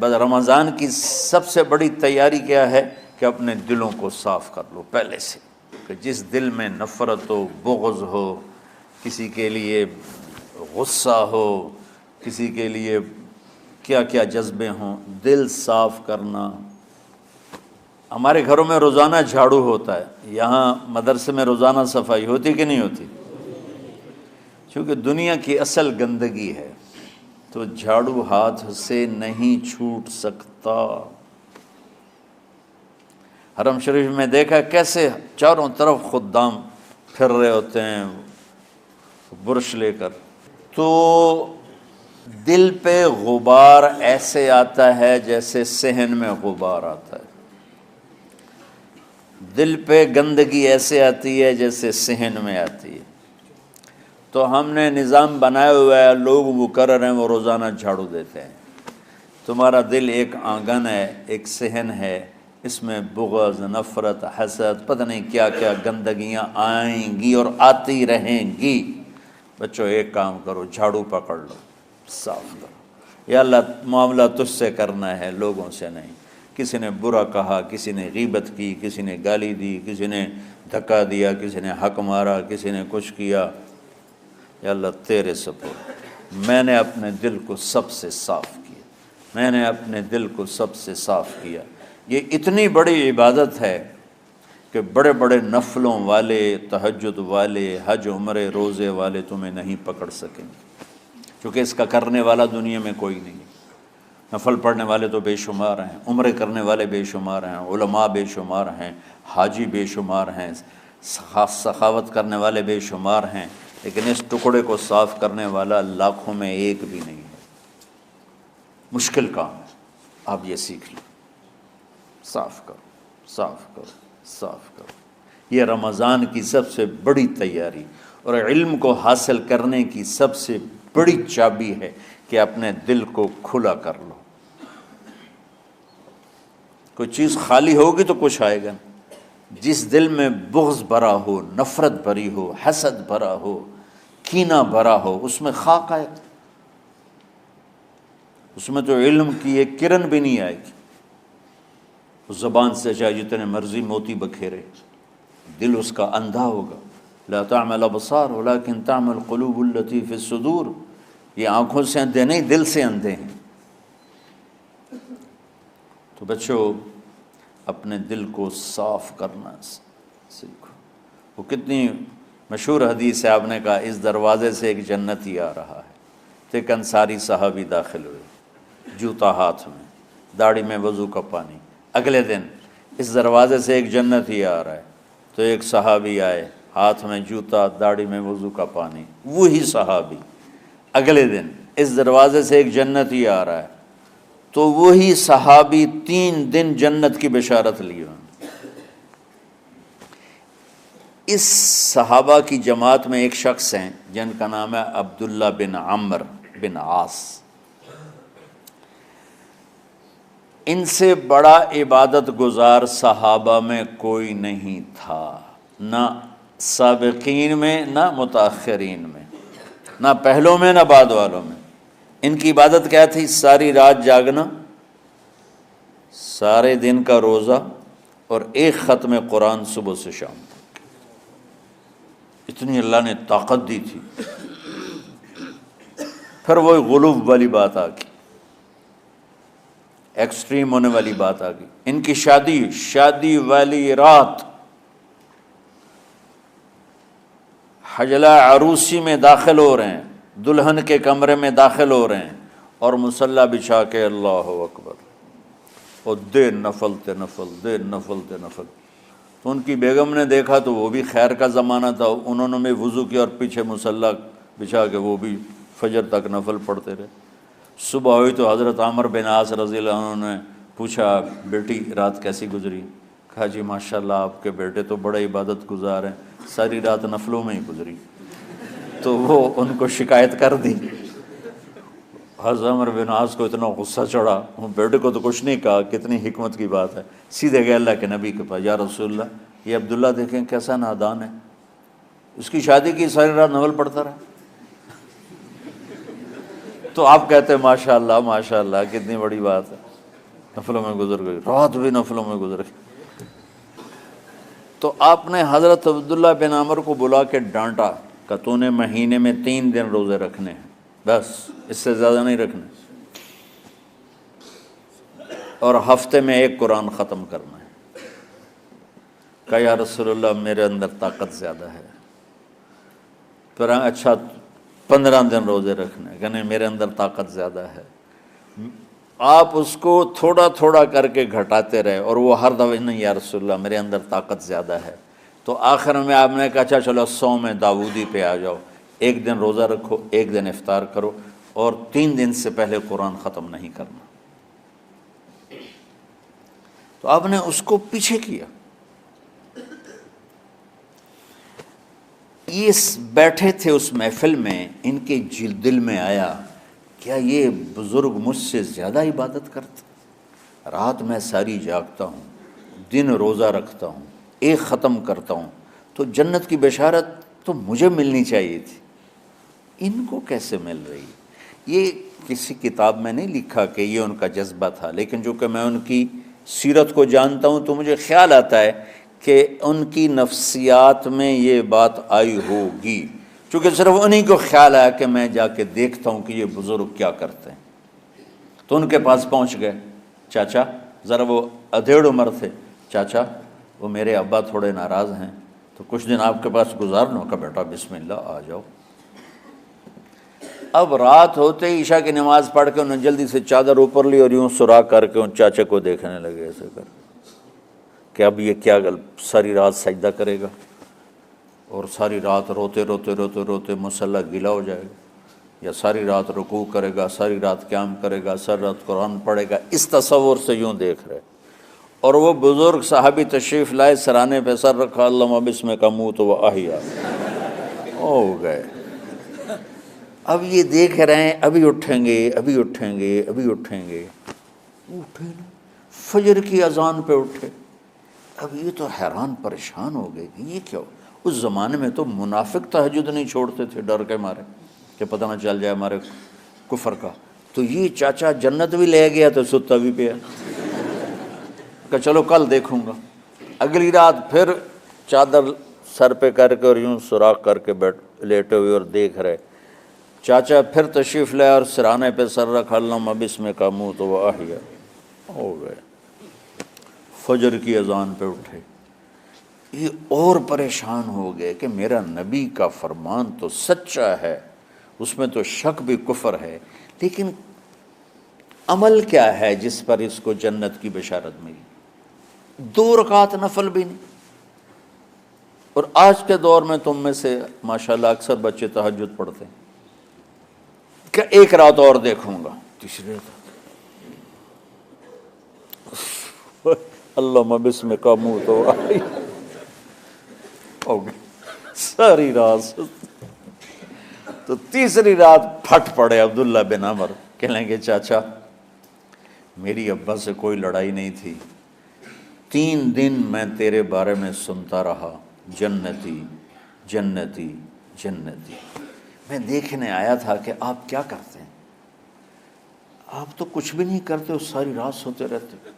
بس رمضان کی سب سے بڑی تیاری کیا ہے کہ اپنے دلوں کو صاف کر لو پہلے سے، کہ جس دل میں نفرت ہو، بغض ہو، کسی کے لیے غصہ ہو، کسی کے لیے کیا کیا جذبے ہوں، دل صاف کرنا۔ ہمارے گھروں میں روزانہ جھاڑو ہوتا ہے، یہاں مدرسے میں روزانہ صفائی ہوتی کہ نہیں ہوتی؟ چونکہ دنیا کی اصل گندگی ہے تو جھاڑو ہاتھ سے نہیں چھوٹ سکتا۔ حرم شریف میں دیکھا کیسے چاروں طرف خدام پھر رہے ہوتے ہیں برش لے کر، تو دل پہ غبار ایسے آتا ہے جیسے صحن میں غبار آتا ہے، دل پہ گندگی ایسے آتی ہے جیسے صحن میں آتی ہے۔ تو ہم نے نظام بنایا ہوا ہے، لوگ مقرر ہیں وہ روزانہ جھاڑو دیتے ہیں۔ تمہارا دل ایک آنگن ہے، ایک صحن ہے، اس میں بغض، نفرت، حسد، پتہ نہیں کیا کیا گندگیاں آئیں گی اور آتی رہیں گی۔ بچوں ایک کام کرو، جھاڑو پکڑ لو، صاف کرو۔ یا اللہ معاملہ تجھ سے کرنا ہے، لوگوں سے نہیں۔ کسی نے برا کہا، کسی نے غیبت کی، کسی نے گالی دی، کسی نے دھکا دیا، کسی نے حق مارا، کسی نے کچھ کیا، یا اللہ تیرے سپرد میں نے اپنے دل کو سب سے صاف کیا، میں نے اپنے دل کو سب سے صاف کیا۔ یہ اتنی بڑی عبادت ہے کہ بڑے بڑے نفلوں والے، تہجد والے، حج عمرے روزے والے تمہیں نہیں پکڑ سکیں گے، کیونکہ اس کا کرنے والا دنیا میں کوئی نہیں ہے۔ نفل پڑھنے والے تو بے شمار ہیں، عمرے کرنے والے بے شمار ہیں، علماء بے شمار ہیں، حاجی بے شمار ہیں، سخاوت کرنے والے بے شمار ہیں، لیکن اس ٹکڑے کو صاف کرنے والا لاکھوں میں ایک بھی نہیں ہے۔ مشکل کام ہے، آپ یہ سیکھ لیں، صاف کرو، صاف کرو، صاف کرو۔ یہ رمضان کی سب سے بڑی تیاری اور علم کو حاصل کرنے کی سب سے بڑی چابی ہے کہ اپنے دل کو کھلا کر لو۔ کوئی چیز خالی ہوگی تو کچھ آئے گا۔ جس دل میں بغض بھرا ہو، نفرت بھری ہو، حسد بھرا ہو، کینہ بھرا ہو، اس میں خاک آئے گا، اس میں تو علم کی ایک کرن بھی نہیں آئے گی۔ اس زبان سے چاہے جتنے مرضی موتی بکھیرے، دل اس کا اندھا ہوگا۔ لا تعمى الابصار ولكن تعمى القلوب التي في الصدور۔ یہ آنکھوں سے اندھے نہیں، دل سے اندھے ہیں۔ تو بچوں اپنے دل کو صاف کرنا سیکھو۔ وہ کتنی مشہور حدیث ہے، آپ نے کہا اس دروازے سے ایک جنتی آ رہا ہے، تو ایک انصاری صحابی داخل ہوئے، جوتا ہاتھ میں، داڑھی میں وضو کا پانی۔ اگلے دن اس دروازے سے ایک جنتی آ رہا ہے، تو ایک صحابی آئے، ہاتھ میں جوتا، داڑھی میں وضو کا پانی، وہی صحابی۔ اگلے دن اس دروازے سے ایک جنتی آ رہا ہے، تو وہی صحابی 3 دن جنت کی بشارت لی انہوں نے۔ اس صحابہ کی جماعت میں ایک شخص ہیں جن کا نام ہے عبداللہ بن عمرو بن عاص۔ ان سے بڑا عبادت گزار صحابہ میں کوئی نہیں تھا، نہ سابقین میں نہ متاخرین میں، نہ پہلوں میں نہ بعد والوں میں۔ ان کی عبادت کیا تھی؟ ساری رات جاگنا، سارے دن کا روزہ، اور ایک ختم قرآن صبح سے شام تک۔ اتنی اللہ نے طاقت دی تھی۔ پھر وہ غلو والی بات آ گئی، ایکسٹریم ہونے والی بات آ گئی۔ ان کی شادی والی رات حجلہ عروسی میں داخل ہو رہے ہیں، دلہن کے کمرے میں داخل ہو رہے ہیں، اور مصلی بچھا کے اللہ اکبر، اور دیر نفل تے نفل، دیر نفل تے نفل۔ تو ان کی بیگم نے دیکھا تو وہ بھی خیر کا زمانہ تھا، انہوں نے بھی وضو کیا اور پیچھے مصلی بچھا کے وہ بھی فجر تک نفل پڑھتے رہے۔ صبح ہوئی تو حضرت عمرو بن عاص رضی اللہ عنہ نے پوچھا، بیٹی رات کیسی گزری؟ کہا جی ماشاءاللہ آپ کے بیٹے تو بڑے عبادت گزار ہیں، ساری رات نفلوں میں ہی گزری۔ تو وہ ان کو شکایت کر دی۔ حضرت عمرو بن عاص کو اتنا غصہ چڑھا، بیٹے کو تو کچھ نہیں کہا، کتنی حکمت کی بات ہے، سیدھے گئے اللہ کے نبی کے پاس، یا رسول اللہ یہ عبداللہ دیکھیں کیسا نادان ہے، اس کی شادی کی ساری رات نفل پڑھتا رہا۔ تو آپ کہتے ہیں ماشاءاللہ ماشاءاللہ کتنی بڑی بات ہے۔ نفلوں میں گزر گئی، رات بھی نفلوں میں گزر گئی۔ تو آپ نے حضرت عبداللہ بن عمر کو بلا کے ڈانٹا کہ تو نے مہینے میں 3 دن روزے رکھنے ہیں، بس اس سے زیادہ نہیں رکھنے، اور ہفتے میں 1 قرآن ختم کرنا ہے۔ کہا یا رسول اللہ میرے اندر طاقت زیادہ ہے۔ پھر اچھا 15 دن روزے رکھنے، کہ نہیں میرے اندر طاقت زیادہ ہے۔ آپ اس کو تھوڑا تھوڑا کر کے گھٹاتے رہے، اور وہ ہر دفعہ نہیں یا رسول اللہ میرے اندر طاقت زیادہ ہے۔ تو آخر میں آپ نے کہا اچھا چلو صوم داؤدی پہ آ جاؤ، 1 دن روزہ رکھو، 1 دن افطار کرو، اور 3 دن سے پہلے قرآن ختم نہیں کرنا۔ تو آپ نے اس کو پیچھے کیا۔ یہ بیٹھے تھے اس محفل میں، ان کے دل میں آیا کیا یہ بزرگ مجھ سے زیادہ عبادت کرتے؟ رات میں ساری جاگتا ہوں، دن روزہ رکھتا ہوں، 1 ختم کرتا ہوں، تو جنت کی بشارت تو مجھے ملنی چاہیے تھی، ان کو کیسے مل رہی؟ یہ کسی کتاب میں نہیں لکھا کہ یہ ان کا جذبہ تھا، لیکن جو کہ میں ان کی سیرت کو جانتا ہوں تو مجھے خیال آتا ہے کہ ان کی نفسیات میں یہ بات آئی ہوگی، چونکہ صرف انہی کو خیال آیا کہ میں جا کے دیکھتا ہوں کہ یہ بزرگ کیا کرتے ہیں۔ تو ان کے پاس پہنچ گئے، چاچا ذرا، وہ ادھیڑ عمر تھے، چاچا وہ میرے ابا تھوڑے ناراض ہیں، تو کچھ دن آپ کے پاس گزار لوں؟ کہ بیٹا بسم اللہ آ جاؤ۔ اب رات ہوتے ہی عشاء کی نماز پڑھ کے انہوں نے جلدی سے چادر اوپر لی اور یوں سراغ کر کے ان چاچے کو دیکھنے لگے ایسے کر کہ اب یہ کیا ساری رات سجدہ کرے گا، اور ساری رات روتے روتے روتے روتے مصلی گیلا ہو جائے گا، یا ساری رات رکوع کرے گا، ساری رات قیام کرے گا، ساری رات قرآن پڑھے گا، اس تصور سے یوں دیکھ رہے۔ اور وہ بزرگ صحابی تشریف لائے، سرانے پہ سر رکھا، اللہم بسمک اموت و احیا، ہو گئے۔ اب یہ دیکھ رہے ہیں ابھی اٹھیں گے، ابھی اٹھیں گے، ابھی اٹھیں گے، اٹھے نا، فجر کی اذان پہ اٹھے۔ اب یہ تو حیران پریشان ہو گئے کہ یہ کیا ہو؟ اس زمانے میں تو منافق تہجد نہیں چھوڑتے تھے ڈر کے مارے کہ پتہ نہ چل جائے ہمارے کفر کا، تو یہ چاچا جنت بھی لے گیا تو ستا بھی پیا کہ چلو کل دیکھوں گا۔ اگلی رات پھر چادر سر پہ کر کے اور یوں سوراخ کر کے لیٹے ہوئے اور دیکھ رہے۔ چاچا پھر تشریف لائے اور سرانے پہ سر رکھا، اللہم بسمک اموت و احیا، ہو گئے۔ فجر کی اذان پہ اٹھے، یہ اور پریشان ہو گئے کہ میرا نبی کا فرمان تو سچا ہے، اس میں تو شک بھی کفر ہے، لیکن عمل کیا ہے جس پر اس کو جنت کی بشارت ملی؟ 2 رکعت نفل بھی نہیں۔ اور آج کے دور میں تم میں سے ماشاءاللہ اکثر بچے تہجد پڑھتے ہیں کہ 1 رات اور دیکھوں گا، تیسری رات اللہم بسمک اموت و احیا، ہو گئی ساری رات۔ تو تیسری رات پھٹ پڑے عبداللہ بن عمر، کہنے لگے چاچا میری ابا سے کوئی لڑائی نہیں تھی، 3 دن میں تیرے بارے میں سنتا رہا، جنتی جنتی جنتی۔ میں دیکھنے آیا تھا کہ آپ کیا کرتے ہیں، آپ تو کچھ بھی نہیں کرتے ہو، ساری رات سوتے رہتے ہو،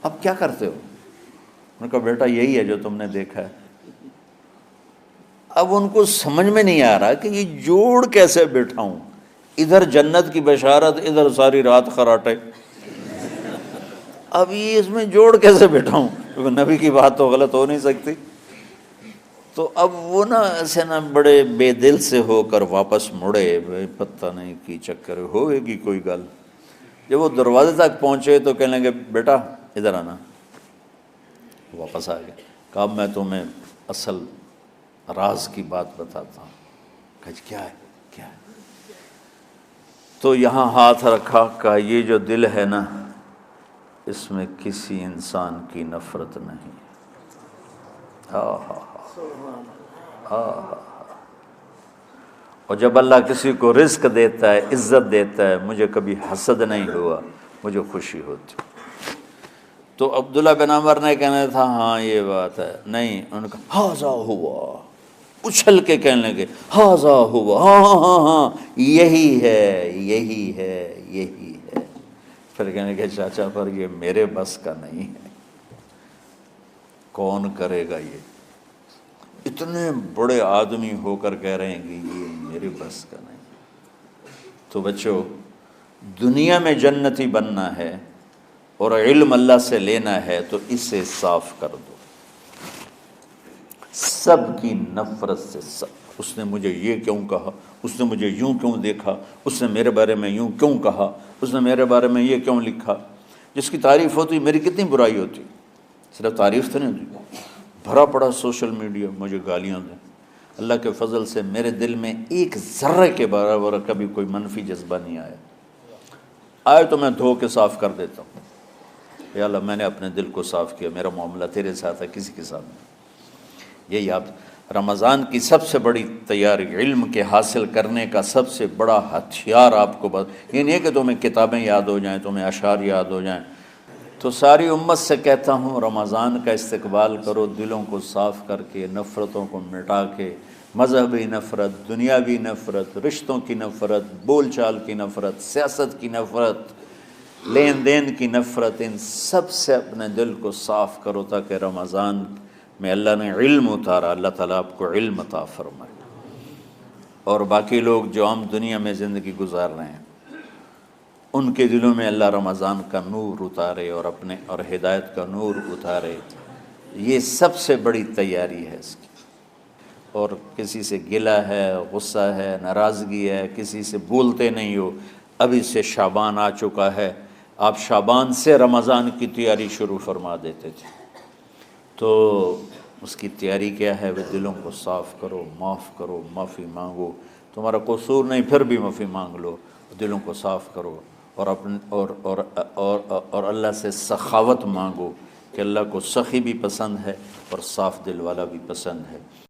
اب کیا کرتے ہو؟ میں نے کہا بیٹا یہی ہے جو تم نے دیکھا ہے۔ اب ان کو سمجھ میں نہیں آ رہا کہ یہ جوڑ کیسے بٹھاؤں، ادھر جنت کی بشارت، ادھر ساری رات خراٹے، اب یہ اس میں جوڑ کیسے بٹھاؤں، کیونکہ نبی کی بات تو غلط ہو نہیں سکتی۔ تو اب وہ نا ایسے نا بڑے بے دل سے ہو کر واپس مڑے، پتہ نہیں کی چکر ہوئے گی کوئی گل۔ جب وہ دروازے تک پہنچے تو کہنے لگے بیٹا ادھر آنا، واپس آ گئے۔ کہا میں تمہیں اصل راز کی بات بتاتا ہوں۔ کہا کیا ہے کیا ہے؟ تو یہاں ہاتھ رکھا، کہا یہ جو دل ہے نا اس میں کسی انسان کی نفرت نہیں۔ اور جب اللہ کسی کو رزق دیتا ہے، عزت دیتا ہے، مجھے کبھی حسد نہیں ہوا، مجھے خوشی ہوتی۔ تو عبداللہ بن عمر نے کہنا تھا ہاں یہ بات ہے، نہیں، انہوں نے کہا ہاذا ہوا، اچھل کے کہنے لگے ہاذا ہوا، ہاں ہاں ہاں ہاں یہی ہے یہی ہے یہی ہے۔ پھر کہنے کہ چاچا پر یہ میرے بس کا نہیں ہے، کون کرے گا یہ؟ اتنے بڑے آدمی ہو کر کہہ رہے ہیں کہ یہ میرے بس کا نہیں۔ تو بچوں، دنیا میں جنتی بننا ہے اور علم اللہ سے لینا ہے تو اسے صاف کر دو، سب کی نفرت سے۔ سب، اس نے مجھے یہ کیوں کہا، اس نے مجھے یوں کیوں دیکھا، اس نے میرے بارے میں یوں کیوں کہا، اس نے میرے بارے میں یہ کیوں لکھا۔ جس کی تعریف ہوتی میری کتنی برائی ہوتی، صرف تعریف تو نہیں ہوتی، بھرا پڑا سوشل میڈیا مجھے گالیاں دیں۔ اللہ کے فضل سے میرے دل میں ایک ذرے کے برابر کبھی کوئی منفی جذبہ نہیں آیا، آئے تو میں دھو کے صاف کر دیتا ہوں، یا اللہ میں نے اپنے دل کو صاف کیا، میرا معاملہ تیرے ساتھ ہے، کسی کے ساتھ نہیں۔ یہی آپ رمضان کی سب سے بڑی تیاری، علم کے حاصل کرنے کا سب سے بڑا ہتھیار آپ کو یہ نہیں ہے کہ تمہیں کتابیں یاد ہو جائیں، تمہیں اشعار یاد ہو جائیں۔ تو ساری امت سے کہتا ہوں رمضان کا استقبال کرو، دلوں کو صاف کر کے، نفرتوں کو مٹا کے، مذہبی نفرت، دنیاوی نفرت، رشتوں کی نفرت، بول چال کی نفرت، سیاست کی نفرت، لین دین کی نفرت، ان سب سے اپنے دل کو صاف کرو تاکہ رمضان میں اللہ نے علم اتارا، اللہ تعالیٰ آپ کو علم عطا فرمائے، اور باقی لوگ جو عام دنیا میں زندگی گزار رہے ہیں ان کے دلوں میں اللہ رمضان کا نور اتارے اور اپنے اور ہدایت کا نور اتارے۔ یہ سب سے بڑی تیاری ہے اس کی۔ اور کسی سے گلہ ہے، غصہ ہے، ناراضگی ہے، کسی سے بولتے نہیں ہو، ابھی سے شعبان آ چکا ہے، آپ شعبان سے رمضان کی تیاری شروع فرما دیتے تھے، تو اس کی تیاری کیا ہے؟ وہ دلوں کو صاف کرو، معاف کرو، معافی مانگو، تمہارا قصور نہیں پھر بھی معافی مانگ لو، دلوں کو صاف کرو، اور اپنے اور اللہ سے سخاوت مانگو کہ اللہ کو سخی بھی پسند ہے اور صاف دل والا بھی پسند ہے۔